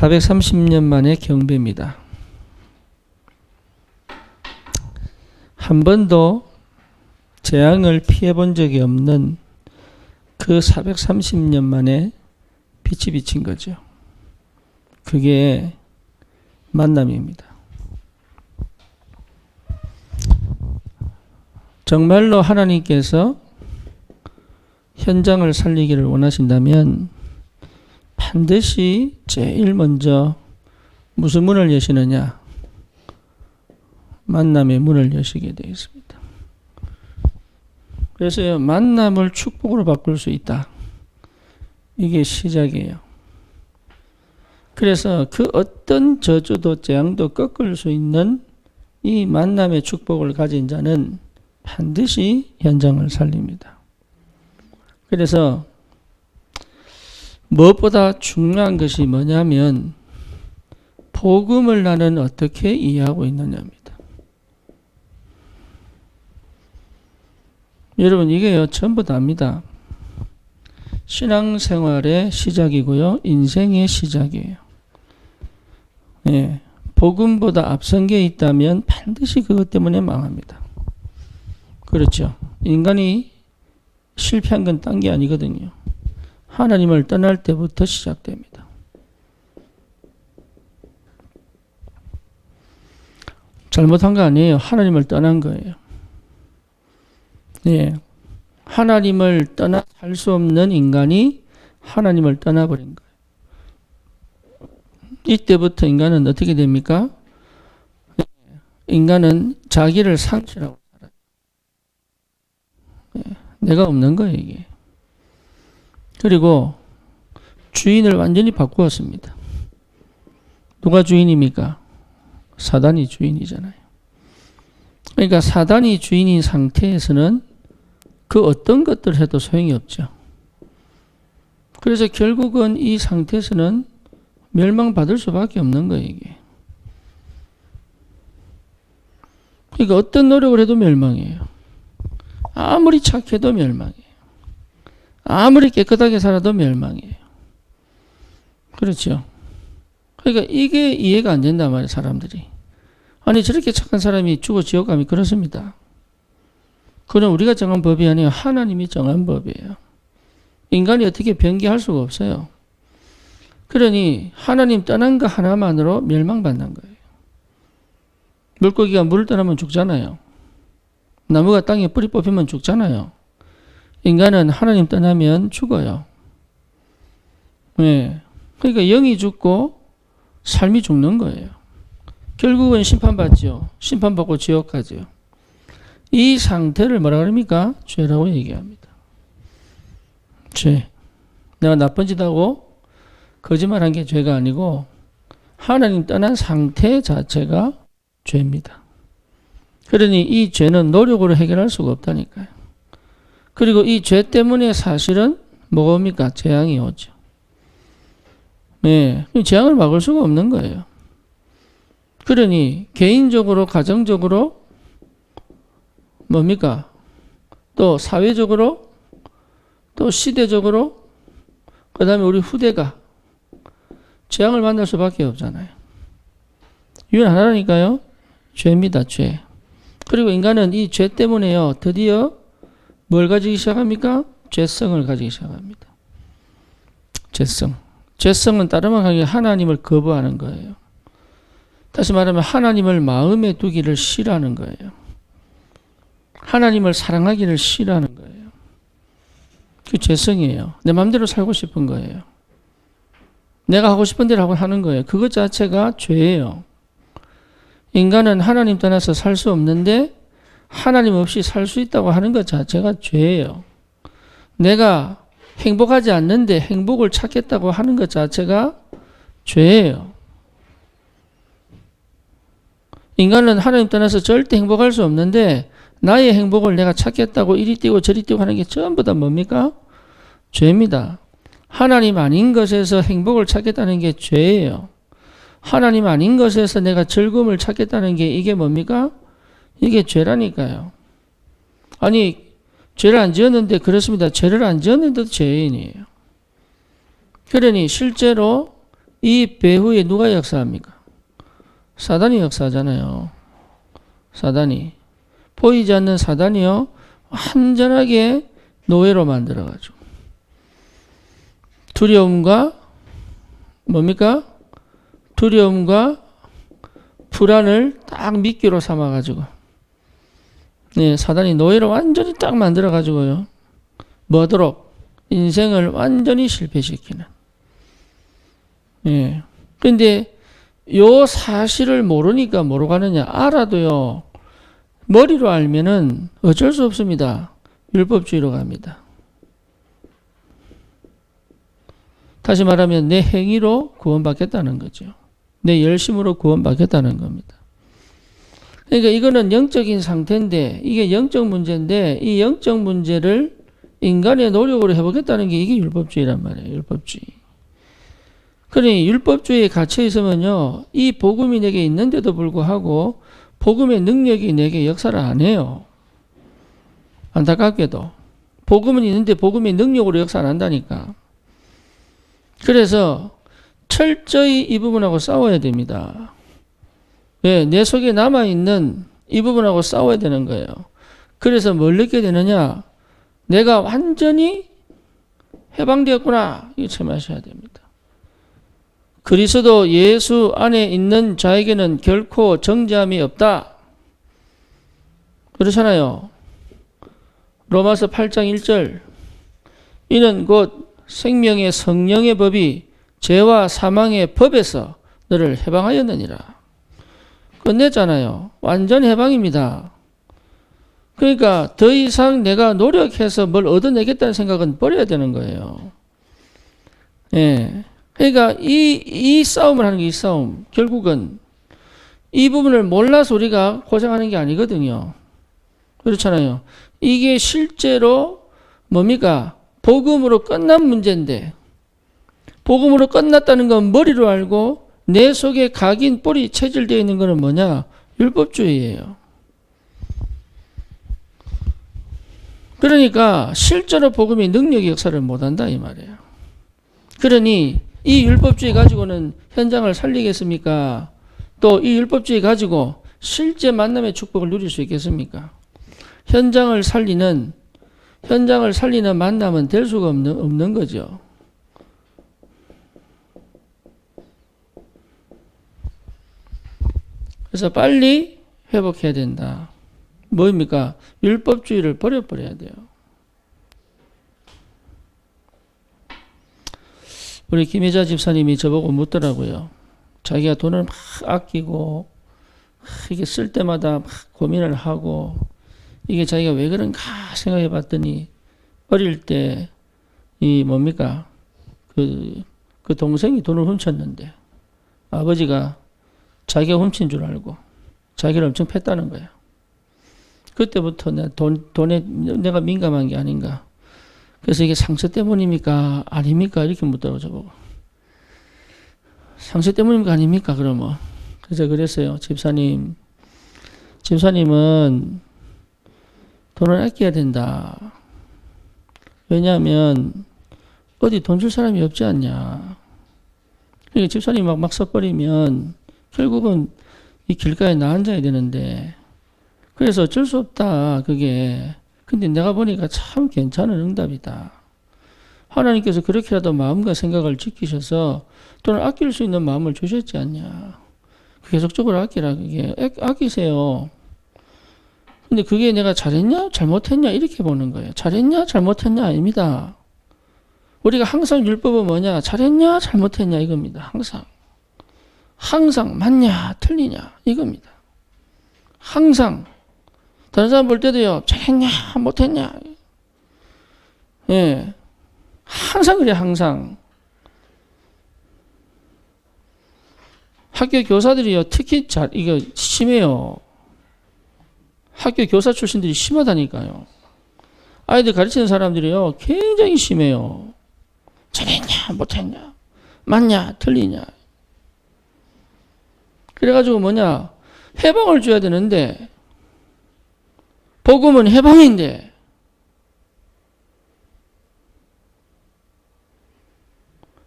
430년 만의 경배입니다. 한 번도 재앙을 피해 본 적이 없는 그 430년 만에 빛이 비친 거죠. 그게 만남입니다. 정말로 하나님께서 현장을 살리기를 원하신다면 반드시 제일 먼저 무슨 문을 여시느냐? 만남의 문을 여시게 되어 있습니다. 그래서 만남을 축복으로 바꿀 수 있다. 이게 시작이에요. 그래서 그 어떤 저주도 재앙도 꺾을 수 있는 이 만남의 축복을 가진 자는 반드시 현장을 살립니다. 그래서 무엇보다 중요한 것이 뭐냐면 복음을 나는 어떻게 이해하고 있느냐입니다. 여러분 이게요 전부 다입니다. 신앙생활의 시작이고요. 인생의 시작이에요. 예, 복음보다 앞선 게 있다면 반드시 그것 때문에 망합니다. 그렇죠. 인간이 실패한 건 딴 게 아니거든요. 하나님을 떠날 때부터 시작됩니다. 잘못한 거 아니에요. 하나님을 떠난 거예요. 예, 하나님을 떠나 살 수 없는 인간이 하나님을 떠나버린 거예요. 이때부터 인간은 어떻게 됩니까? 인간은 자기를 상실하고 살아요. 예, 내가 없는 거예요, 이게. 그리고 주인을 완전히 바꾸었습니다. 누가 주인입니까? 사단이 주인이잖아요. 그러니까 사단이 주인인 상태에서는 그 어떤 것들을 해도 소용이 없죠. 그래서 결국은 이 상태에서는 멸망받을 수밖에 없는 거예요, 이게. 그러니까 어떤 노력을 해도 멸망이에요. 아무리 착해도 멸망이에요. 아무리 깨끗하게 살아도 멸망이에요. 그렇죠. 그러니까 이게 이해가 안 된단 말이에요, 사람들이. 아니 저렇게 착한 사람이 죽어 지옥 가면 그렇습니다. 그건 우리가 정한 법이 아니에요. 하나님이 정한 법이에요. 인간이 어떻게 변개할 수가 없어요. 그러니 하나님 떠난 거 하나만으로 멸망받는 거예요. 물고기가 물을 떠나면 죽잖아요. 나무가 땅에 뿌리 뽑히면 죽잖아요. 인간은 하나님 떠나면 죽어요. 네. 그러니까 영이 죽고 삶이 죽는 거예요. 결국은 심판받죠. 심판받고 지옥 가죠. 이 상태를 뭐라 그럽니까? 죄라고 얘기합니다. 죄. 내가 나쁜 짓 하고 거짓말한 게 죄가 아니고 하나님 떠난 상태 자체가 죄입니다. 그러니 이 죄는 노력으로 해결할 수가 없다니까요. 그리고 이 죄 때문에 사실은 뭐가 옵니까? 재앙이 오죠. 네, 재앙을 막을 수가 없는 거예요. 그러니 개인적으로, 가정적으로 뭡니까? 또 사회적으로, 또 시대적으로, 그 다음에 우리 후대가 재앙을 만날 수밖에 없잖아요. 이유는 하나라니까요. 죄입니다. 죄. 그리고 인간은 이 죄 때문에요. 드디어 뭘 가지기 시작합니까? 죄성을 가지기 시작합니다. 죄성. 죄성은 다름 아니게 하나님을 거부하는 거예요. 다시 말하면 하나님을 마음에 두기를 싫어하는 거예요. 하나님을 사랑하기를 싫어하는 거예요. 그 죄성이에요. 내 마음대로 살고 싶은 거예요. 내가 하고 싶은 대로 하는 거예요. 그것 자체가 죄예요. 인간은 하나님 떠나서 살 수 없는데 하나님 없이 살 수 있다고 하는 것 자체가 죄예요. 내가 행복하지 않는데 행복을 찾겠다고 하는 것 자체가 죄예요. 인간은 하나님 떠나서 절대 행복할 수 없는데 나의 행복을 내가 찾겠다고 이리 뛰고 저리 뛰고 하는 게 전부 다 뭡니까? 죄입니다. 하나님 아닌 것에서 행복을 찾겠다는 게 죄예요. 하나님 아닌 것에서 내가 즐거움을 찾겠다는 게 이게 뭡니까? 이게 죄라니까요. 아니 죄를 안 지었는데 그렇습니다. 죄를 안 지었는데도 죄인이에요. 그러니 실제로 이 배후에 누가 역사합니까? 사단이 역사하잖아요. 사단이. 보이지 않는 사단이요. 완전하게 노예로 만들어가지고. 두려움과 뭡니까? 두려움과 불안을 딱 미끼로 삼아가지고. 네, 사단이 노예로 완전히 딱 만들어가지고요. 뭐도록 인생을 완전히 실패시키는. 예. 근데 요 사실을 모르니까 모르고 가느냐. 알아도요. 머리로 알면은 어쩔 수 없습니다. 율법주의로 갑니다. 다시 말하면 내 행위로 구원받겠다는 거죠. 내 열심으로 구원받겠다는 겁니다. 그러니까 이거는 영적인 상태인데 이게 영적 문제인데 이 영적 문제를 인간의 노력으로 해보겠다는 게 이게 율법주의란 말이에요. 율법주의. 그러니 율법주의에 갇혀 있으면요. 이 복음이 내게 있는데도 불구하고 복음의 능력이 내게 역사를 안 해요. 안타깝게도. 복음은 있는데 복음의 능력으로 역사 안 한다니까. 그래서 철저히 이 부분하고 싸워야 됩니다. 예, 내 속에 남아있는 이 부분하고 싸워야 되는 거예요. 그래서 뭘 느끼게 되느냐? 내가 완전히 해방되었구나. 이거 체험하셔야 됩니다. 그리스도 예수 안에 있는 자에게는 결코 정죄함이 없다. 그렇잖아요. 로마서 8장 1절. 이는 곧 생명의 성령의 법이 죄와 사망의 법에서 너를 해방하였느니라. 끝냈잖아요. 완전 해방입니다. 그러니까 더 이상 내가 노력해서 뭘 얻어내겠다는 생각은 버려야 되는 거예요. 예. 그러니까 이 싸움을 하는 게 이 싸움. 결국은 이 부분을 몰라서 우리가 고생하는 게 아니거든요. 그렇잖아요. 이게 실제로 뭡니까? 복음으로 끝난 문제인데 복음으로 끝났다는 건 머리로 알고 내 속에 각인 뿌리 체질되어 있는 것은 뭐냐? 율법주의예요. 그러니까 실제로 복음이 능력의 역사를 못한다 이 말이에요. 그러니 이 율법주의 가지고는 현장을 살리겠습니까? 또 이 율법주의 가지고 실제 만남의 축복을 누릴 수 있겠습니까? 현장을 살리는 만남은 될 수가 없는 거죠. 그래서 빨리 회복해야 된다. 뭐입니까? 율법주의를 버려야 돼요. 우리 김혜자 집사님이 저보고 묻더라고요. 자기가 돈을 막 아끼고 이게 쓸 때마다 막 고민을 하고 이게 자기가 왜 그런가 생각해 봤더니 어릴 때 이 뭡니까? 그 동생이 돈을 훔쳤는데 아버지가 자기가 훔친 줄 알고 자기를 엄청 팼다는 거야. 그때부터 돈에 내가 민감한 게 아닌가. 그래서 이게 상처 때문입니까? 아닙니까? 이렇게 묻더라고 저보고. 상처 때문입니까? 아닙니까? 그러면. 그래서 그랬어요. 집사님은 돈을 아껴야 된다. 왜냐하면 어디 돈 줄 사람이 없지 않냐. 그러니까 집사님이 막 써버리면 결국은 이 길가에 나 앉아야 되는데 그래서 어쩔 수 없다 그게. 근데 내가 보니까 참 괜찮은 응답이다. 하나님께서 그렇게라도 마음과 생각을 지키셔서 돈을 아낄 수 있는 마음을 주셨지 않냐. 계속적으로 아끼라. 그게 아끼세요. 근데 그게 내가 잘했냐 잘못했냐 이렇게 보는 거예요. 잘했냐 잘못했냐 아닙니다. 우리가 항상 율법은 뭐냐 잘했냐 잘못했냐 이겁니다. 항상 맞냐 틀리냐 이겁니다. 항상 다른 사람 볼 때도요 잘했냐 못했냐 예 항상 그래. 항상 학교 교사들이요 특히 이거 심해요. 학교 교사 출신들이 심하다니까요. 아이들 가르치는 사람들이요 굉장히 심해요. 잘했냐 못했냐 맞냐 틀리냐. 그래가지고 뭐냐 해방을 줘야 되는데 복음은 해방인데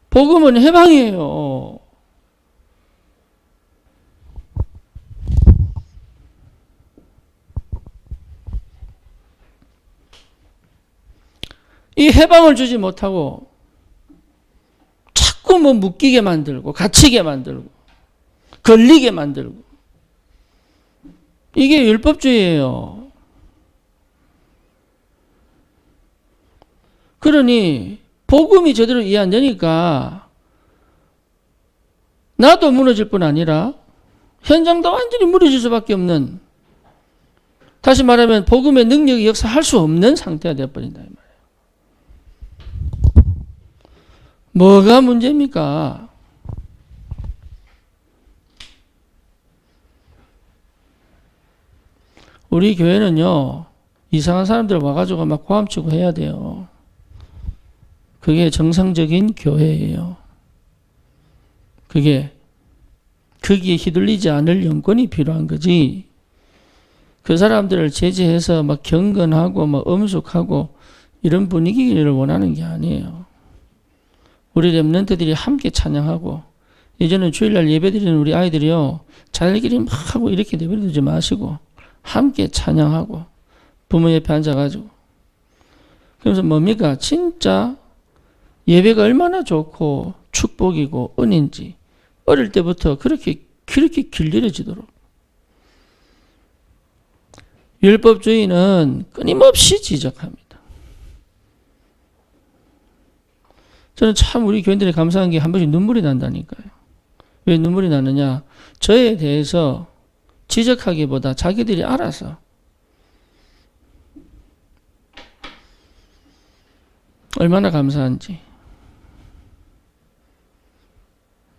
복음은 해방이에요. 이 해방을 주지 못하고 자꾸 뭐 묶이게 만들고 갇히게 만들고 걸리게 만들고 이게 율법주의예요. 그러니 복음이 제대로 이해 안 되니까 나도 무너질 뿐 아니라 현장도 완전히 무너질 수밖에 없는, 다시 말하면 복음의 능력이 역사할 수 없는 상태가 되어버린다 이 말이에요. 뭐가 문제입니까? 우리 교회는요, 이상한 사람들 와가지고 막 고함치고 해야 돼요. 그게 정상적인 교회예요. 그게 거기에 휘둘리지 않을 영권이 필요한 거지. 그 사람들을 제재해서 막 경건하고 막 엄숙하고 이런 분위기를 원하는 게 아니에요. 우리 렘넌트들이 함께 찬양하고, 예전에 주일날 예배드리는 우리 아이들이요, 자기들끼리 막 하고 이렇게 내버려두지 마시고 함께 찬양하고 부모 옆에 앉아가지고. 그래서 뭡니까? 진짜 예배가 얼마나 좋고 축복이고 은인지 어릴 때부터 그렇게 길들여지도록. 율법주의는 끊임없이 지적합니다. 저는 참 우리 교인들이 감사한 게 한 번씩 눈물이 난다니까요. 왜 눈물이 나느냐? 저에 대해서 지적하기보다 자기들이 알아서 얼마나 감사한지.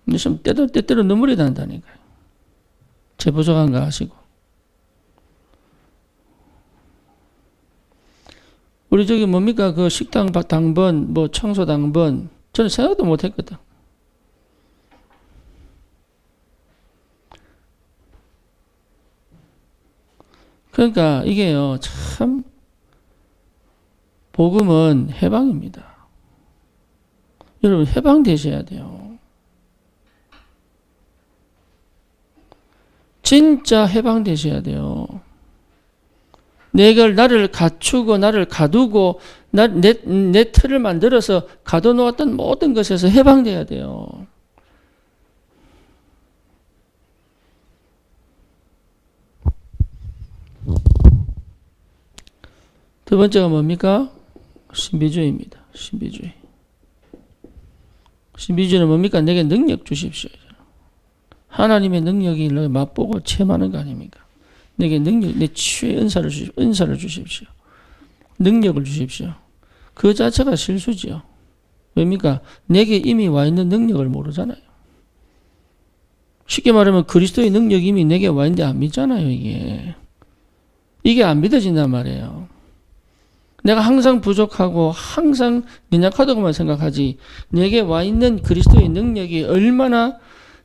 근데 좀 때때로 눈물이 난다니까요. 제 부족한 거 아시고. 우리 저기 뭡니까? 그 식당 당번, 뭐 청소 당번, 저는 생각도 못 했거든. 그러니까 이게요, 참, 복음은 해방입니다. 여러분, 해방되셔야 돼요. 진짜 해방되셔야 돼요. 나를 갖추고 나를 가두고 내 틀을 만들어서 가둬놓았던 모든 것에서 해방돼야 돼요. 두 번째가 뭡니까? 신비주의입니다. 신비주의. 신비주의는 뭡니까? 내게 능력 주십시오. 하나님의 능력이 맛보고 체험하는 거 아닙니까? 내게 능력, 내 치유의 은사를 주십시오. 능력을 주십시오. 그 자체가 실수지요. 왜입니까? 내게 이미 와 있는 능력을 모르잖아요. 쉽게 말하면 그리스도의 능력이 이미 내게 와 있는데 안 믿잖아요, 이게. 이게 안 믿어진단 말이에요. 내가 항상 부족하고 항상 연약하다고만 생각하지, 내게 와 있는 그리스도의 능력이 얼마나,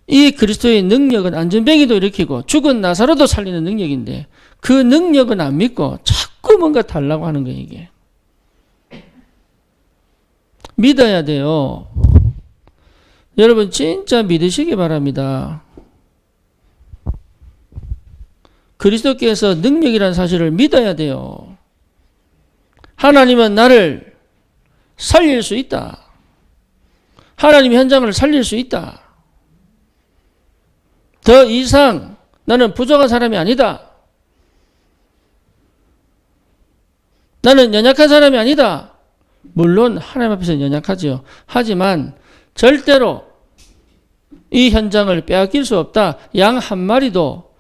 이 그리스도의 능력은 안전뱅이도 일으키고 죽은 나사로도 살리는 능력인데 그 능력은 안 믿고 자꾸 뭔가 달라고 하는 거예요. 이게 믿어야 돼요. 여러분 진짜 믿으시기 바랍니다. 그리스도께서 능력이라는 사실을 믿어야 돼요. 하나님은 나를 살릴 수 있다. 하나님의 현장을 살릴 수 있다. 더 이상 나는 부족한 사람이 아니다. 나는 연약한 사람이 아니다. 물론 하나님 앞에서는 연약하지요. 하지만 절대로 이 현장을 빼앗길 수 없다. 양 한 마리도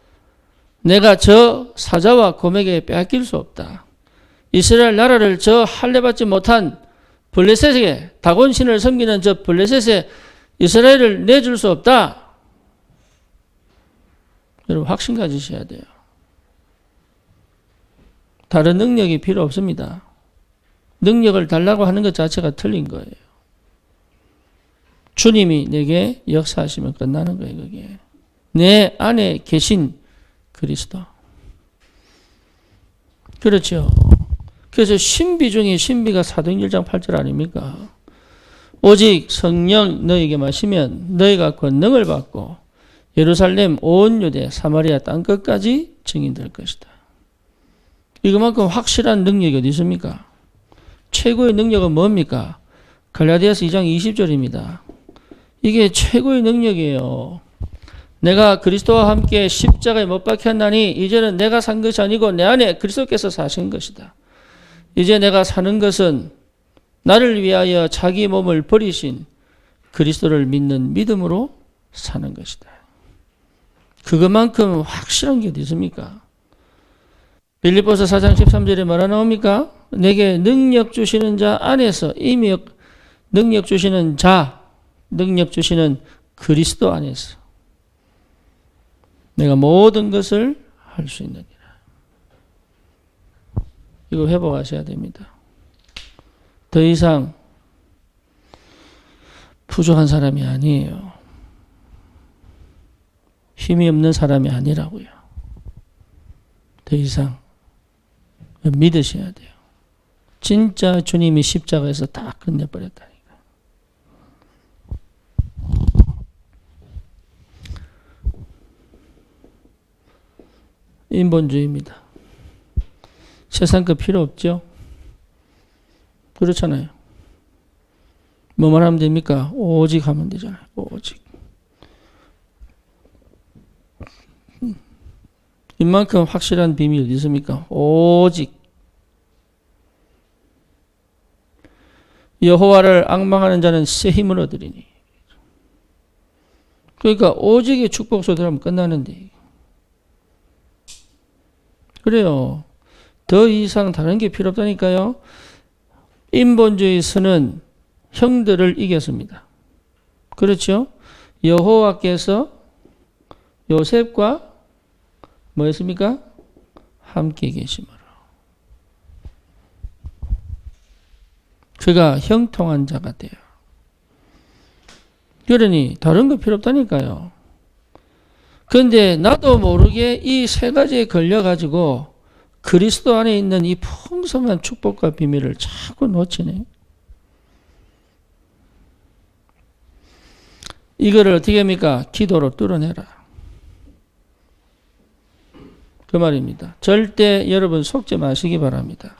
내가 저 사자와 곰에게 빼앗길 수 없다. 이스라엘 나라를 저 할례받지 못한 블레셋에게, 다곤신을 섬기는 저 블레셋에 이스라엘을 내줄 수 없다. 여러분 확신 가지셔야 돼요. 다른 능력이 필요 없습니다. 능력을 달라고 하는 것 자체가 틀린 거예요. 주님이 내게 역사하시면 끝나는 거예요. 그게 내 안에 계신 그리스도. 그렇죠. 그래서 신비 중에 신비가 사도행전 1장 8절 아닙니까? 오직 성령 너에게 마시면 너희가 권능을 받고 예루살렘 온 유대 사마리아 땅끝까지 증인될 것이다. 이거만큼 확실한 능력이 어디 있습니까? 최고의 능력은 뭡니까? 갈라디아서 2장 20절입니다. 이게 최고의 능력이에요. 내가 그리스도와 함께 십자가에 못 박혔나니 이제는 내가 산 것이 아니고 내 안에 그리스도께서 사신 것이다. 이제 내가 사는 것은 나를 위하여 자기 몸을 버리신 그리스도를 믿는 믿음으로 사는 것이다. 그것만큼 확실한 게 어디 있습니까? 빌립보서 4장 13절에 뭐라 나옵니까? 내게 능력 주시는 자 안에서 이미 능력 주시는 자, 능력 주시는 그리스도 안에서 내가 모든 것을 할 수 있느니라. 이거 회복하셔야 됩니다. 더 이상 부족한 사람이 아니에요. 힘이 없는 사람이 아니라고요. 더 이상 믿으셔야 돼요. 진짜 주님이 십자가에서 다 끝내버렸다니까. 인본주의입니다. 세상 거 필요 없죠? 그렇잖아요. 뭐만 하면 됩니까? 오직 하면 되잖아요. 오직. 이만큼 확실한 비밀이 어디 있습니까? 오직. 여호와를 앙망하는 자는 새 힘을 얻으리니. 그러니까 오직의 축복 소리하면 끝나는데. 그래요. 더 이상 다른 게 필요 없다니까요. 인본주의 선은 형들을 이겼습니다. 그렇죠? 여호와께서 요셉과 뭐였습니까? 함께 계심으로. 그가 형통한 자가 돼요. 그러니 다른 거 필요 없다니까요. 그런데 나도 모르게 이 세 가지에 걸려가지고 그리스도 안에 있는 이 풍성한 축복과 비밀을 자꾸 놓치네. 이거를 어떻게 합니까? 기도로 뚫어내라. 그 말입니다. 절대 여러분 속지 마시기 바랍니다.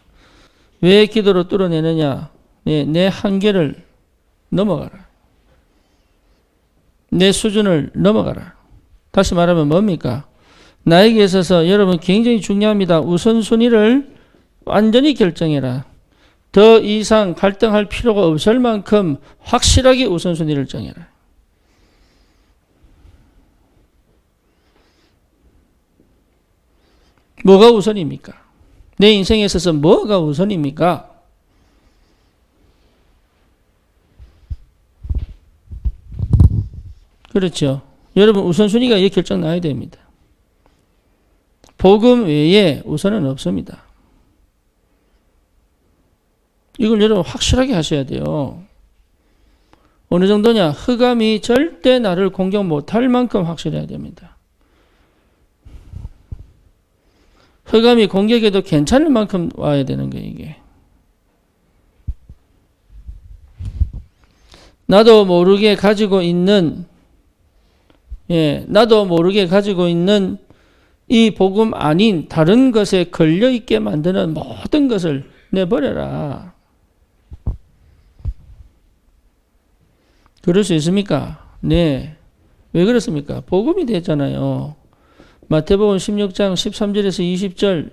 왜 기도로 뚫어내느냐? 내 한계를 넘어가라. 내 수준을 넘어가라. 다시 말하면 뭡니까? 나에게 있어서 여러분 굉장히 중요합니다. 우선순위를 완전히 결정해라. 더 이상 갈등할 필요가 없을 만큼 확실하게 우선순위를 정해라. 뭐가 우선입니까? 내 인생에 있어서 뭐가 우선입니까? 그렇죠. 여러분 우선순위가 이렇게 결정 나야 됩니다. 복음 외에 우선은 없습니다. 이걸 여러분 확실하게 하셔야 돼요. 어느 정도냐? 흑암이 절대 나를 공격 못할 만큼 확실해야 됩니다. 흑암이 공격해도 괜찮을 만큼 와야 되는 거예요, 이게. 나도 모르게 가지고 있는 이 복음 아닌 다른 것에 걸려있게 만드는 모든 것을 내버려라. 그럴 수 있습니까? 네. 왜 그렇습니까? 복음이 됐잖아요. 마태복음 16장 13절에서 20절.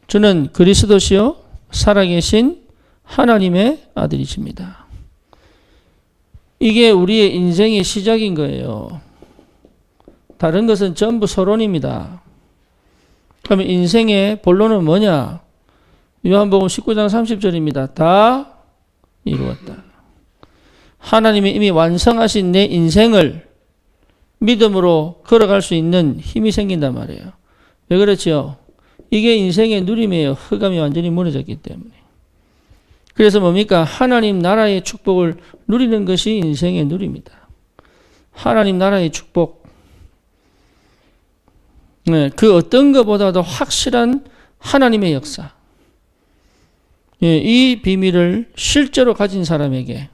저는 그리스도시요 살아계신 하나님의 아들이십니다. 이게 우리의 인생의 시작인 거예요. 다른 것은 전부 서론입니다. 그러면 인생의 본론은 뭐냐? 요한복음 19장 30절입니다. 다 이루었다. 하나님이 이미 완성하신 내 인생을 믿음으로 걸어갈 수 있는 힘이 생긴단 말이에요. 왜 그렇죠? 이게 인생의 누림이에요. 흑암이 완전히 무너졌기 때문에. 그래서 뭡니까? 하나님 나라의 축복을 누리는 것이 인생의 누림이다. 하나님 나라의 축복. 네, 그 어떤 것보다도 확실한 하나님의 역사. 이 비밀을 실제로 가진 사람에게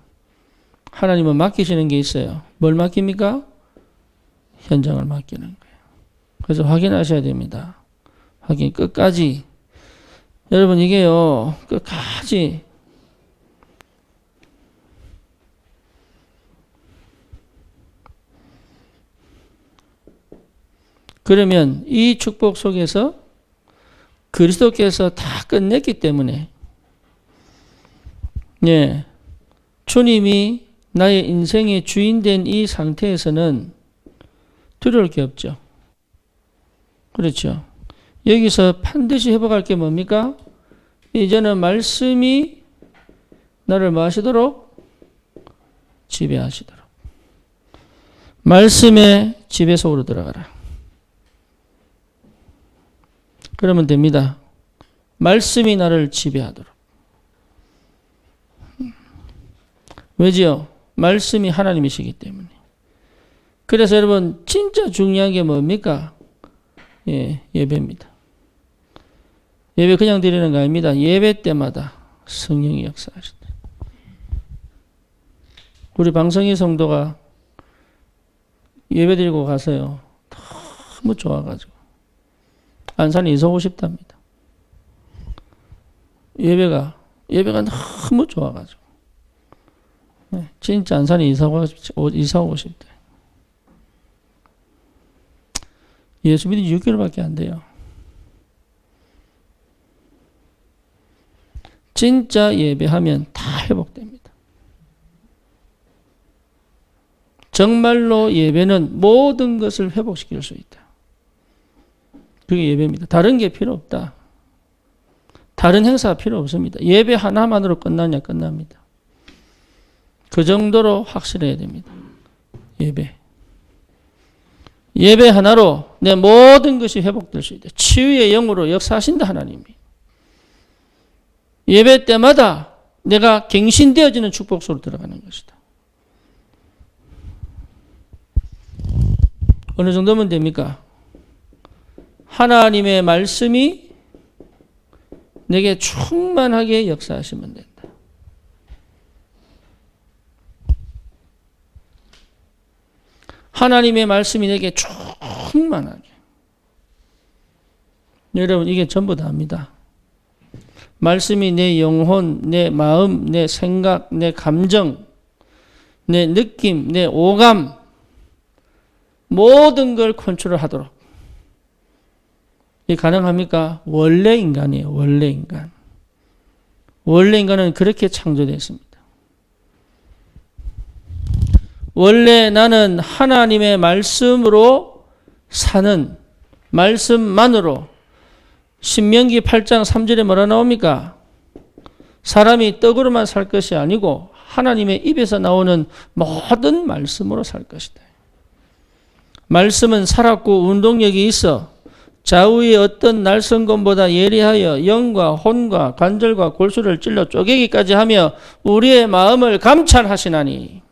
하나님은 맡기시는 게 있어요. 뭘 맡깁니까? 현장을 맡기는 거예요. 그래서 확인하셔야 됩니다. 확인 끝까지 여러분 이게요 끝까지 그러면 이 축복 속에서 그리스도께서 다 끝냈기 때문에 예, 주님이 나의 인생의 주인 된 이 상태에서는 두려울 게 없죠. 그렇죠. 여기서 반드시 회복할 게 뭡니까? 이제는 말씀이 나를 뭐 하시도록? 지배하시도록. 말씀의 지배 속으로 들어가라. 그러면 됩니다. 말씀이 나를 지배하도록. 왜지요? 말씀이 하나님이시기 때문에. 그래서 여러분 진짜 중요한 게 뭡니까? 예, 예배입니다. 예배 그냥 드리는 거 아닙니다. 예배 때마다 성령이 역사하신다. 우리 방성희 성도가 예배 드리고 가서요. 너무 좋아가지고 안산에 이사 오고 싶답니다. 예배가 너무 좋아가지고 진짜 안산에 이사 오고 싶대. 예수 믿은 지 6개월밖에 안 돼요. 진짜 예배하면 다 회복됩니다. 정말로 예배는 모든 것을 회복시킬 수 있다. 그게 예배입니다. 다른 게 필요 없다. 다른 행사가 필요 없습니다. 예배 하나만으로 끝나냐? 끝납니다. 그 정도로 확실해야 됩니다. 예배 하나로 내 모든 것이 회복될 수 있다. 치유의 영으로 역사하신다 하나님이. 예배 때마다 내가 갱신되어지는 축복 속으로 들어가는 것이다. 어느 정도면 됩니까? 하나님의 말씀이 내게 충만하게 역사하시면 된다. 하나님의 말씀이 내게 충만하게. 여러분 이게 전부 다입니다. 말씀이 내 영혼, 내 마음, 내 생각, 내 감정, 내 느낌, 내 오감 모든 걸 컨트롤하도록. 이게 가능합니까? 원래 인간이에요. 원래 인간. 원래 인간은 그렇게 창조되었습니다. 원래 나는 하나님의 말씀으로 사는 말씀만으로 신명기 8장 3절에 뭐라 나옵니까? 사람이 떡으로만 살 것이 아니고 하나님의 입에서 나오는 모든 말씀으로 살 것이다. 말씀은 살았고 운동력이 있어 좌우의 어떤 날선검보다 예리하여 영과 혼과 관절과 골수를 찔러 쪼개기까지 하며 우리의 마음을 감찰하시나니.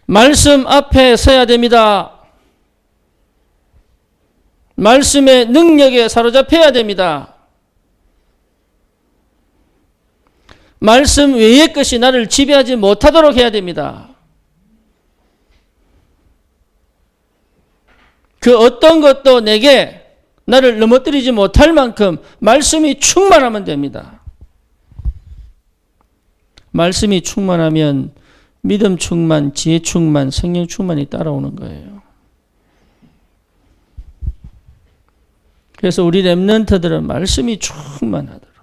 말씀 앞에 서야 됩니다. 말씀의 능력에 사로잡혀야 됩니다. 말씀 외의 것이 나를 지배하지 못하도록 해야 됩니다. 그 어떤 것도 내게 나를 넘어뜨리지 못할 만큼 말씀이 충만하면 됩니다. 말씀이 충만하면 믿음 충만, 지혜 충만, 성령 충만이 따라오는 거예요. 그래서 우리 렘넌트들은 말씀이 충만하도록.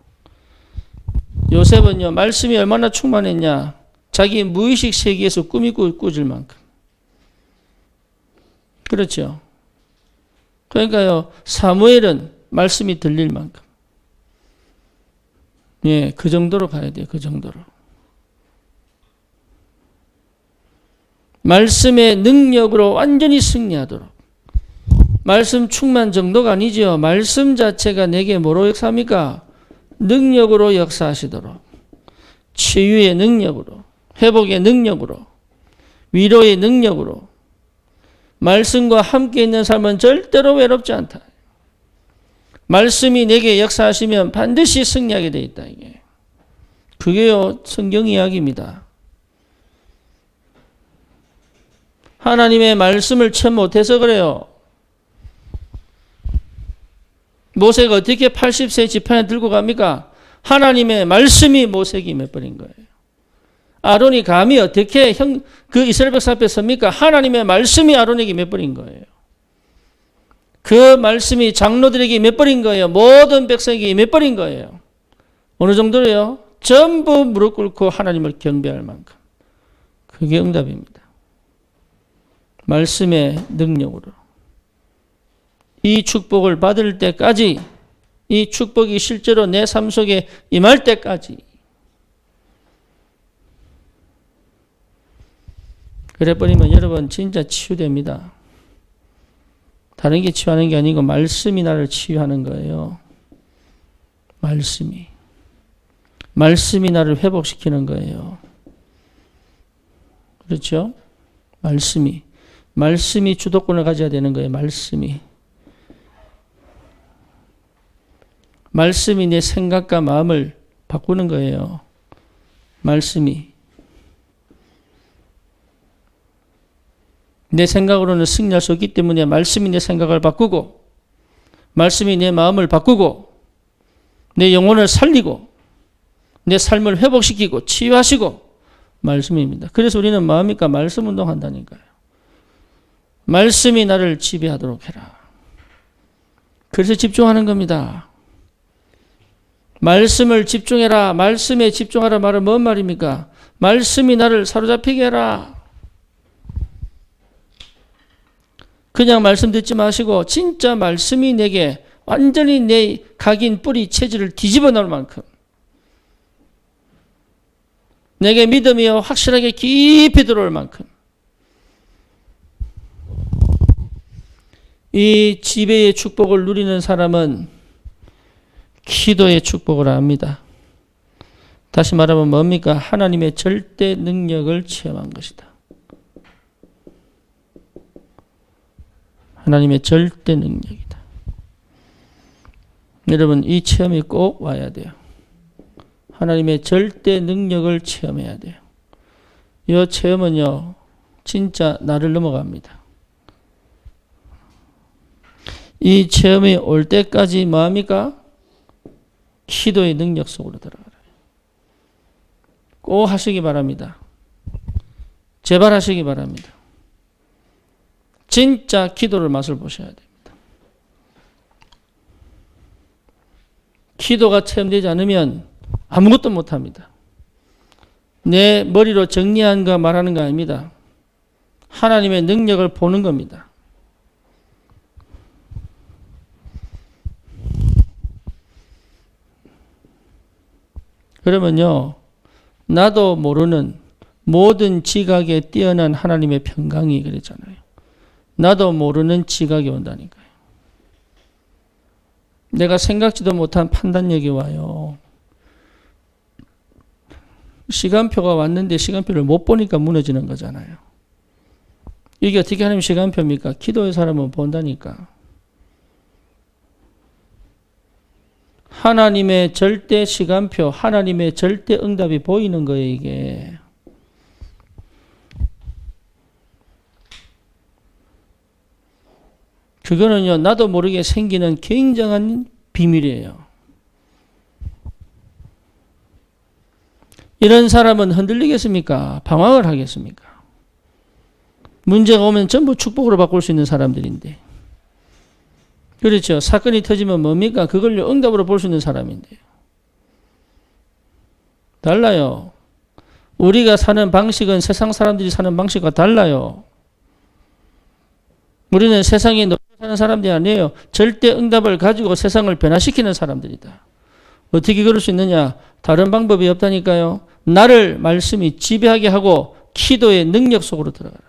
요셉은요, 말씀이 얼마나 충만했냐. 자기 무의식 세계에서 꿈이 꾸질 만큼. 그렇죠. 그러니까요, 사무엘은 말씀이 들릴 만큼. 예, 그 정도로 가야 돼요. 그 정도로. 말씀의 능력으로 완전히 승리하도록. 말씀 충만 정도가 아니죠. 말씀 자체가 내게 뭐로 역사합니까? 능력으로 역사하시도록. 치유의 능력으로, 회복의 능력으로, 위로의 능력으로. 말씀과 함께 있는 삶은 절대로 외롭지 않다. 말씀이 내게 역사하시면 반드시 승리하게 돼 있다. 이게. 그게요, 성경 이야기입니다. 하나님의 말씀을 채 못해서 그래요. 모세가 어떻게 80세 지팡이 들고 갑니까? 하나님의 말씀이 모세에게 임해버린 거예요. 아론이 감히 어떻게 그 이스라엘 백성 앞에 섭니까? 하나님의 말씀이 아론에게 임해버린 거예요. 그 말씀이 장로들에게 임해버린 거예요. 모든 백성에게 임해버린 거예요. 어느 정도로요? 전부 무릎 꿇고 하나님을 경배할 만큼. 그게 응답입니다. 말씀의 능력으로. 이 축복을 받을 때까지, 이 축복이 실제로 내 삶 속에 임할 때까지. 그래버리면 여러분 진짜 치유됩니다. 다른 게 치유하는 게 아니고 말씀이 나를 치유하는 거예요. 말씀이 나를 회복시키는 거예요. 그렇죠? 말씀이 주도권을 가져야 되는 거예요. 말씀이 내 생각과 마음을 바꾸는 거예요. 내 생각으로는 승리할 수 없기 때문에 말씀이 내 생각을 바꾸고, 말씀이 내 마음을 바꾸고, 내 영혼을 살리고, 내 삶을 회복시키고 치유하시고, 말씀입니다. 그래서 우리는 마음이니까 말씀 운동한다니까요. 말씀이 나를 지배하도록 해라. 그래서 집중하는 겁니다. 말씀을 집중해라. 말씀에 집중하라 말은 뭔 말입니까? 말씀이 나를 사로잡히게 해라. 그냥 말씀 듣지 마시고 진짜 말씀이 내게 완전히 내 각인 뿌리 체질을 뒤집어 놓을 만큼 내게 믿음이 확실하게 깊이 들어올 만큼 이 지배의 축복을 누리는 사람은 기도의 축복을 압니다. 다시 말하면 뭡니까? 하나님의 절대 능력을 체험한 것이다. 하나님의 절대 능력이다. 여러분 이 체험이 꼭 와야 돼요. 하나님의 절대 능력을 체험해야 돼요. 이 체험은요 진짜 나를 넘어갑니다. 이 체험이 올 때까지 뭐합니까? 기도의 능력 속으로 들어가라. 꼭 하시기 바랍니다. 제발 하시기 바랍니다. 진짜 기도를 맛을 보셔야 됩니다. 기도가 체험되지 않으면 아무것도 못합니다. 내 머리로 정리한 거 말하는 거 아닙니다. 하나님의 능력을 보는 겁니다. 그러면요, 나도 모르는 모든 지각에 뛰어난 하나님의 평강이 그랬잖아요. 나도 모르는 지각이 온다니까요. 내가 생각지도 못한 판단력이 와요. 시간표가 왔는데 시간표를 못 보니까 무너지는 거잖아요. 이게 어떻게 하나님 시간표입니까? 기도의 사람은 본다니까. 하나님의 절대 시간표, 하나님의 절대 응답이 보이는 거예요, 이게. 그거는요, 나도 모르게 생기는 굉장한 비밀이에요. 이런 사람은 흔들리겠습니까? 방황을 하겠습니까? 문제가 오면 전부 축복으로 바꿀 수 있는 사람들인데. 그렇죠. 사건이 터지면 뭡니까? 그걸 응답으로 볼 수 있는 사람인데요. 달라요. 우리가 사는 방식은 세상 사람들이 사는 방식과 달라요. 우리는 세상에 놀러 사는 사람들이 아니에요. 절대 응답을 가지고 세상을 변화시키는 사람들이다. 어떻게 그럴 수 있느냐? 다른 방법이 없다니까요. 나를 말씀이 지배하게 하고 기도의 능력 속으로 들어가라.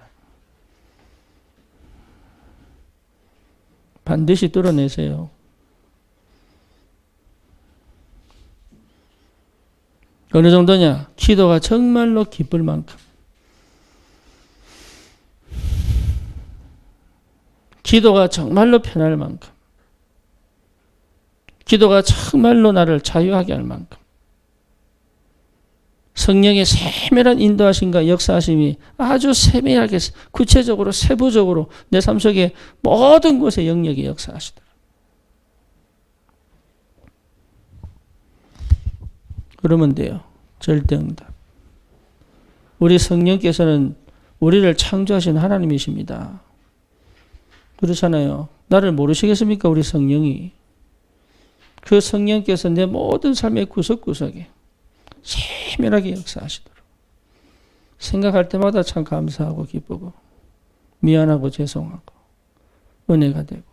반드시 뚫어내세요. 어느 정도냐? 기도가 정말로 기쁠 만큼. 기도가 정말로 편할 만큼. 기도가 정말로 나를 자유하게 할 만큼. 성령의 세밀한 인도하심과 역사하심이 아주 세밀하게 구체적으로 세부적으로 내 삶 속에 모든 곳에 영역이 역사하시더라. 그러면 돼요. 절대응답. 우리 성령께서는 우리를 창조하신 하나님이십니다. 그렇잖아요. 나를 모르시겠습니까? 우리 성령이. 그 성령께서 내 모든 삶의 구석구석에 세밀하게 역사하시도록 생각할 때마다 참 감사하고 기쁘고 미안하고 죄송하고 은혜가 되고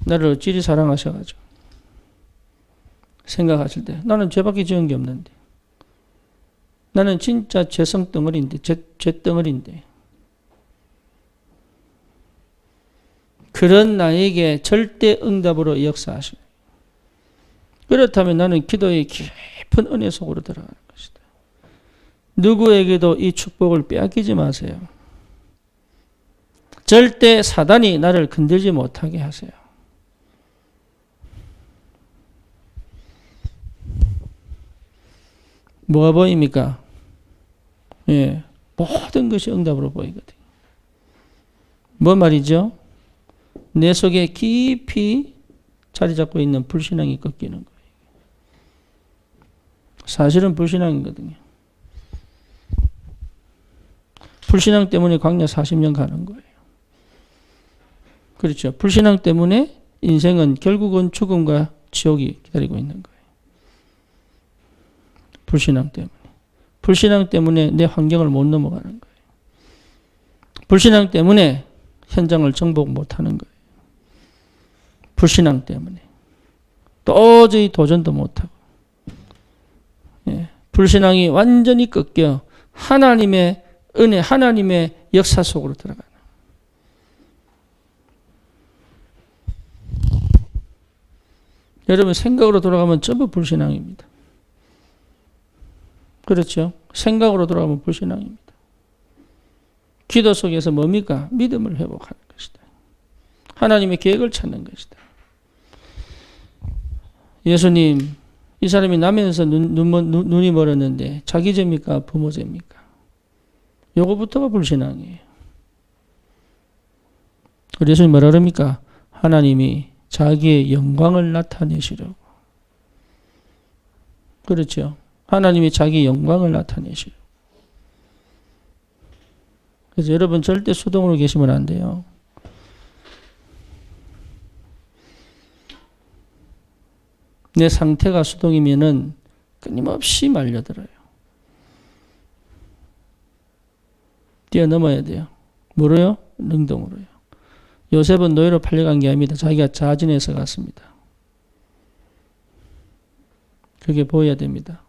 나를 어찌리 사랑하셔가지고 생각하실 때 나는 죄밖에 지은 게 없는데 나는 진짜 죄성 덩어리인데 죄 덩어리인데 그런 나에게 절대 응답으로 역사하시네. 그렇다면 나는 기도의 깊은 은혜 속으로 들어가는 것이다. 누구에게도 이 축복을 빼앗기지 마세요. 절대 사단이 나를 건들지 못하게 하세요. 뭐가 보입니까? 예, 모든 것이 응답으로 보이거든요. 뭐 말이죠? 내 속에 깊이 자리 잡고 있는 불신앙이 꺾이는 거예요. 사실은 불신앙이거든요. 불신앙 때문에 광야 40년 가는 거예요. 그렇죠. 불신앙 때문에 인생은 결국은 죽음과 지옥이 기다리고 있는 거예요. 불신앙 때문에. 불신앙 때문에 내 환경을 못 넘어가는 거예요. 불신앙 때문에 현장을 정복 못하는 거예요. 불신앙 때문에. 도저히 도전도 못하고. 예. 불신앙이 완전히 꺾여 하나님의 은혜, 하나님의 역사 속으로 들어가는. 여러분 생각으로 돌아가면 전부 불신앙입니다. 그렇죠? 생각으로 돌아가면 불신앙입니다. 기도 속에서 뭡니까? 믿음을 회복하는 것이다. 하나님의 계획을 찾는 것이다. 예수님, 이 사람이 나면서 눈이 멀었는데 자기 죄입니까? 부모 죄입니까? 요거부터가 불신앙이에요. 그래서 예수님 뭐라 그럽니까? 하나님이 자기의 영광을 나타내시려고. 그렇죠. 하나님이 자기 영광을 나타내시려고. 그래서 여러분 절대 수동으로 계시면 안 돼요. 내 상태가 수동이면은 끊임없이 말려들어요. 뛰어넘어야 돼요. 뭐로요? 능동으로요. 요셉은 노예로 팔려간 게 아닙니다. 자기가 자진해서 갔습니다. 그게 보여야 됩니다.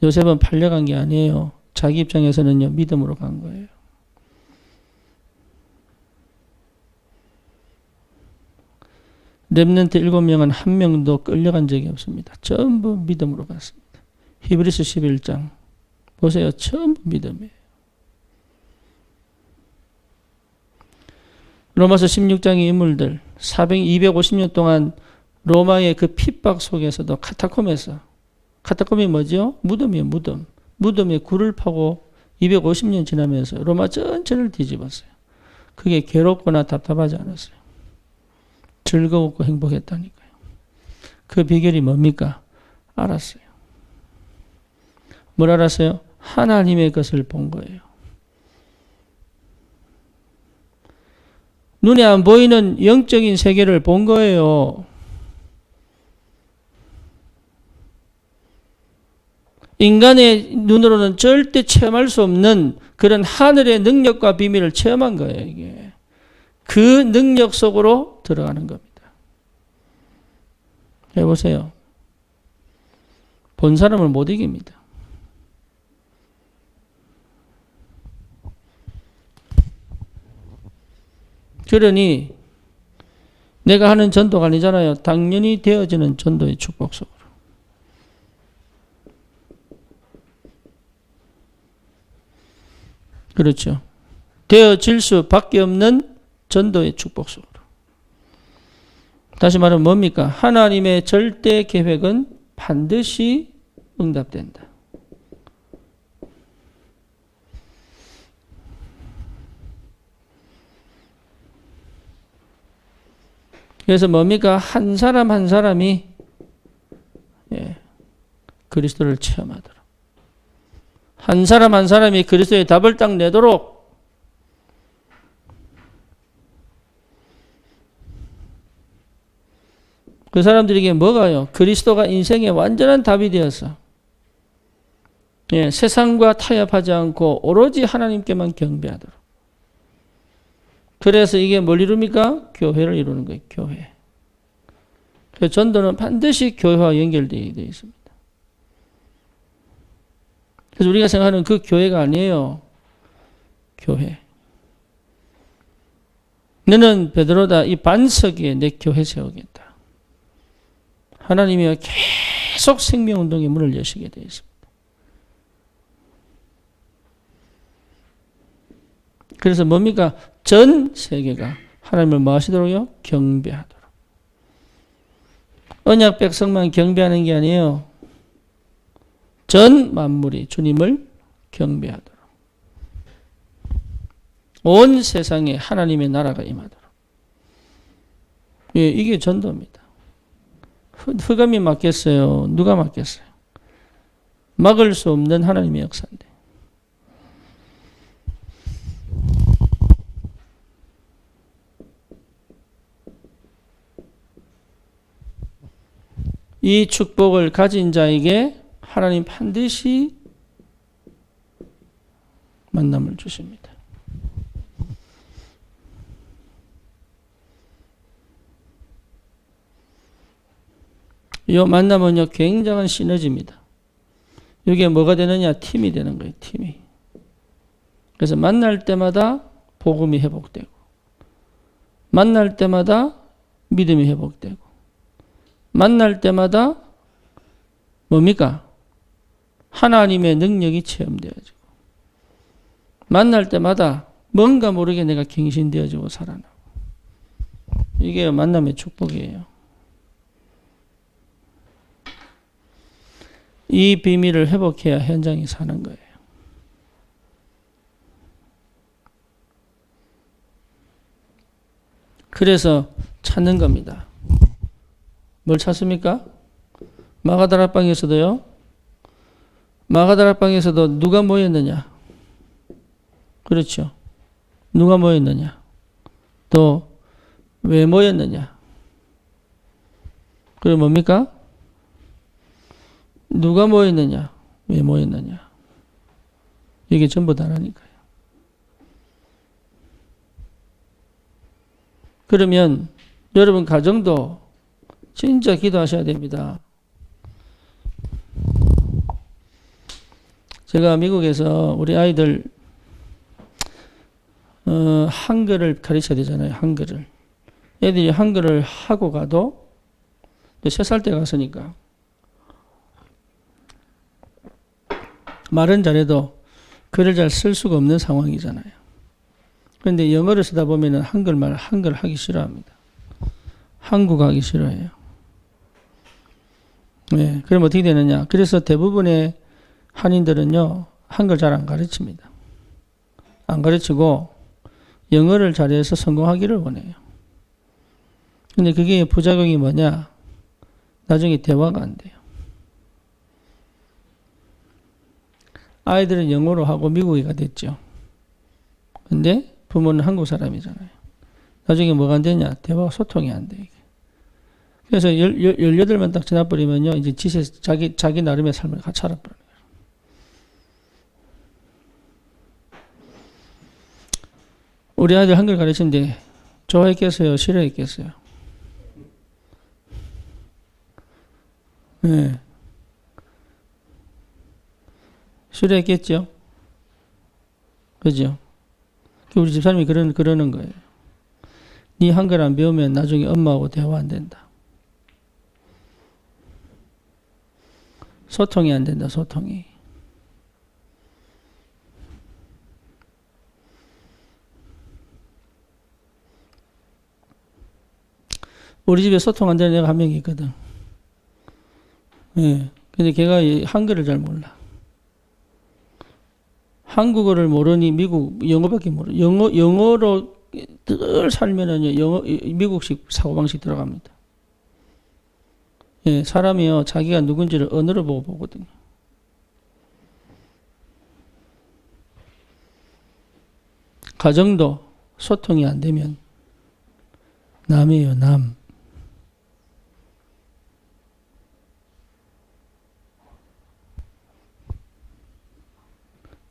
요셉은 팔려간 게 아니에요. 자기 입장에서는요, 믿음으로 간 거예요. 렘넌트 7명은 한 명도 끌려간 적이 없습니다. 전부 믿음으로 갔습니다. 히브리서 11장 보세요. 전부 믿음이에요. 로마서 16장의 인물들 250년 동안 로마의 그 핍박 속에서도 카타콤이 뭐죠? 무덤이에요. 무덤에 굴을 파고 250년 지나면서 로마 전체를 뒤집었어요. 그게 괴롭거나 답답하지 않았어요. 즐거웠고 행복했다니까요. 그 비결이 뭡니까? 알았어요. 뭘 알았어요? 하나님의 것을 본 거예요. 눈에 안 보이는 영적인 세계를 본 거예요. 인간의 눈으로는 절대 체험할 수 없는 그런 하늘의 능력과 비밀을 체험한 거예요, 이게. 그 능력 속으로 들어가는 겁니다. 해보세요. 본 사람을 못 이깁니다. 그러니 내가 하는 전도가 아니잖아요. 당연히 되어지는 전도의 축복 속으로. 그렇죠. 되어질 수밖에 없는 전도의 축복 속으로. 다시 말하면 뭡니까? 하나님의 절대 계획은 반드시 응답된다. 그래서 뭡니까? 한 사람 한 사람이 그리스도를 체험하도록, 한 사람 한 사람이 그리스도의 답을 딱 내도록 그 사람들에게 뭐가요? 그리스도가 인생의 완전한 답이 되어서 세상과 타협하지 않고 오로지 하나님께만 경배하도록. 그래서 이게 뭘 이룹니까? 교회를 이루는 거예요. 교회. 그래서 전도는 반드시 교회와 연결되어 있습니다. 그래서 우리가 생각하는 그 교회가 아니에요. 교회. 너는 베드로다. 이 반석 위에 내 교회 세우겠다. 하나님이 계속 생명운동의 문을 여시게 되어 있습니다. 그래서 뭡니까? 전 세계가 하나님을 뭐 하시도록요? 경배하도록. 언약 백성만 경배하는 게 아니에요. 전 만물이 주님을 경배하도록. 온 세상에 하나님의 나라가 임하도록. 이게 전도입니다. 흑암이 막겠어요? 누가 막겠어요? 막을 수 없는 하나님의 역사인데. 이 축복을 가진 자에게 하나님 반드시 만남을 주십니다. 이 만남은요, 굉장한 시너지입니다. 이게 뭐가 되느냐? 팀이 되는 거예요, 팀이. 그래서 만날 때마다 복음이 회복되고, 만날 때마다 믿음이 회복되고, 만날 때마다 뭡니까? 하나님의 능력이 체험되어지고, 만날 때마다 뭔가 모르게 내가 갱신되어지고 살아나고. 이게 만남의 축복이에요. 이 비밀을 회복해야 현장이 사는 거예요. 그래서 찾는 겁니다. 뭘 찾습니까? 마가다락방에서도요. 마가다락방에서도 누가 모였느냐? 그렇죠. 누가 모였느냐? 또 왜 모였느냐? 그게 뭡니까? 누가 모였느냐? 왜 모였느냐? 이게 전부 다라니까요. 그러면 여러분 가정도 진짜 기도하셔야 됩니다. 제가 미국에서 우리 아이들 한글을 가르쳐야 되잖아요. 한글을. 애들이 한글을 하고 가도 3살 때 갔으니까 말은 잘해도 글을 잘 쓸 수가 없는 상황이잖아요. 그런데 영어를 쓰다 보면은 한글 하기 싫어합니다. 한국어 하기 싫어해요. 네, 그럼 어떻게 되느냐? 그래서 대부분의 한인들은요, 한글 잘 안 가르칩니다. 안 가르치고 영어를 잘해서 성공하기를 원해요. 근데 그게 부작용이 뭐냐? 나중에 대화가 안 돼요. 아이들은 영어로 하고 미국이가 됐죠. 근데 부모는 한국 사람이잖아요. 나중에 뭐가 안 되냐? 대화 소통이 안 돼. 이게. 그래서 18만 딱 지나버리면요, 이제 자기 나름의 삶을 같이 살아버려요. 우리 아이들 한글 가르치는데 좋아했겠어요? 싫어했겠어요? 네. 싫어했겠죠? 그죠? 우리 집사람이 그러는 거예요. 네 한글 안 배우면 나중에 엄마하고 대화 안 된다. 소통이 안 된다, 소통이. 우리 집에 소통 안 되는 애가 한 명이 있거든. 예. 근데 걔가 한글을 잘 몰라. 한국어를 모르니 영어밖에 모르. 영어로 늘 살면은요, 미국식 사고방식 들어갑니다. 예, 사람이요, 자기가 누군지를 언어로 보고 보거든요. 가정도 소통이 안 되면 남이에요, 남.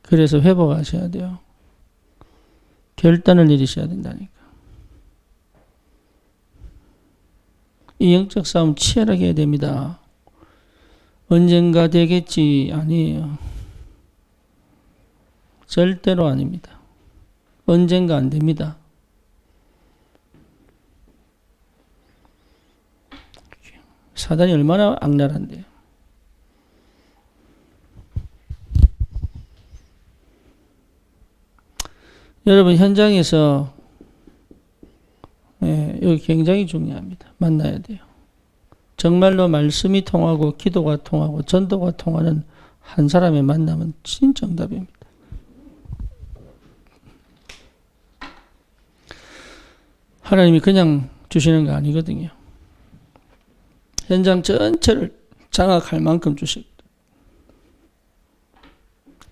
그래서 회복하셔야 돼요. 결단을 내리셔야 된다니까. 이 영적 싸움 치열하게 해야 됩니다. 언젠가 되겠지 아니에요. 절대로 아닙니다. 언젠가 안 됩니다. 사단이 얼마나 악랄한데요. 여러분 현장에서 여기 굉장히 중요합니다. 만나야 돼요. 정말로 말씀이 통하고 기도가 통하고 전도가 통하는 한 사람의 만남은 진짜 정답입니다. 하나님이 그냥 주시는 거 아니거든요. 현장 전체를 장악할 만큼 주시거든요.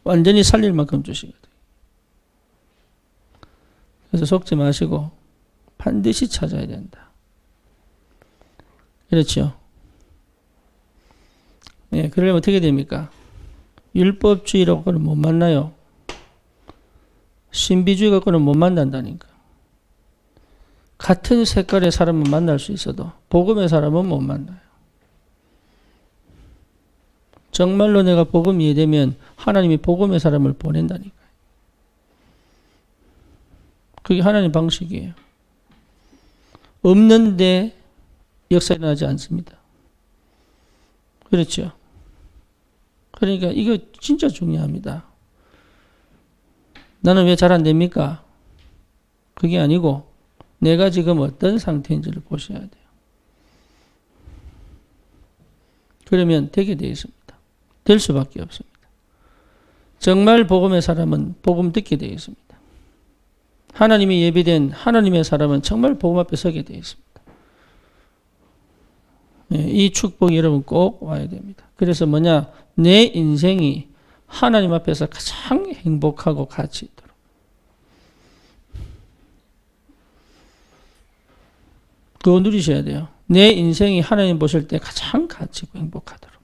완전히 살릴 만큼 주시거든요. 그래서 속지 마시고 반드시 찾아야 된다. 그렇죠? 예, 그러려면 어떻게 됩니까? 율법주의라고는 못 만나요. 신비주의 갖고는 못 만난다니까. 같은 색깔의 사람은 만날 수 있어도 복음의 사람은 못 만나요. 정말로 내가 복음 이해되면 하나님이 복음의 사람을 보낸다니까. 그게 하나님 방식이에요. 없는데 역사 일어나지 않습니다. 그렇죠? 그러니까 이거 진짜 중요합니다. 나는 왜 잘 안 됩니까? 그게 아니고 내가 지금 어떤 상태인지를 보셔야 돼요. 그러면 되게 되어 있습니다. 될 수밖에 없습니다. 정말 복음의 사람은 복음 듣게 되어 있습니다. 하나님이 예비된 하나님의 사람은 정말 복음 앞에 서게 되어 있습니다. 이 축복이 여러분 꼭 와야 됩니다. 그래서 뭐냐? 내 인생이 하나님 앞에서 가장 행복하고 가치 있도록. 그거 누리셔야 돼요. 내 인생이 하나님 보실 때 가장 가치 있고 행복하도록.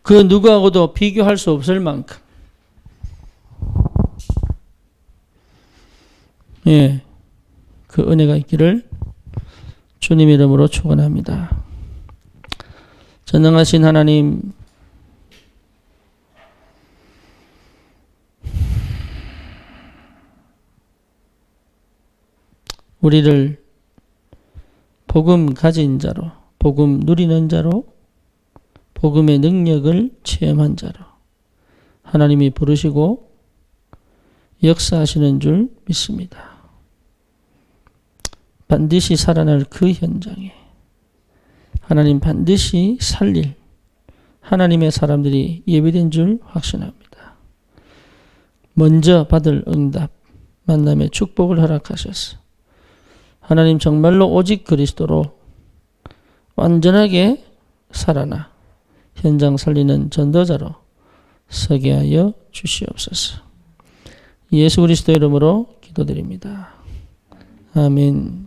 그 누구하고도 비교할 수 없을 만큼. 예, 그 은혜가 있기를 주님 이름으로 축원합니다. 전능하신 하나님, 우리를 복음 가진 자로, 복음 누리는 자로, 복음의 능력을 체험한 자로 하나님이 부르시고 역사하시는 줄 믿습니다. 반드시 살아날 그 현장에 하나님 반드시 살릴 하나님의 사람들이 예비된 줄 확신합니다. 먼저 받을 응답, 만남의 축복을 허락하셔서 하나님 정말로 오직 그리스도로 완전하게 살아나 현장 살리는 전도자로 서게 하여 주시옵소서. 예수 그리스도 이름으로 기도드립니다. 아멘.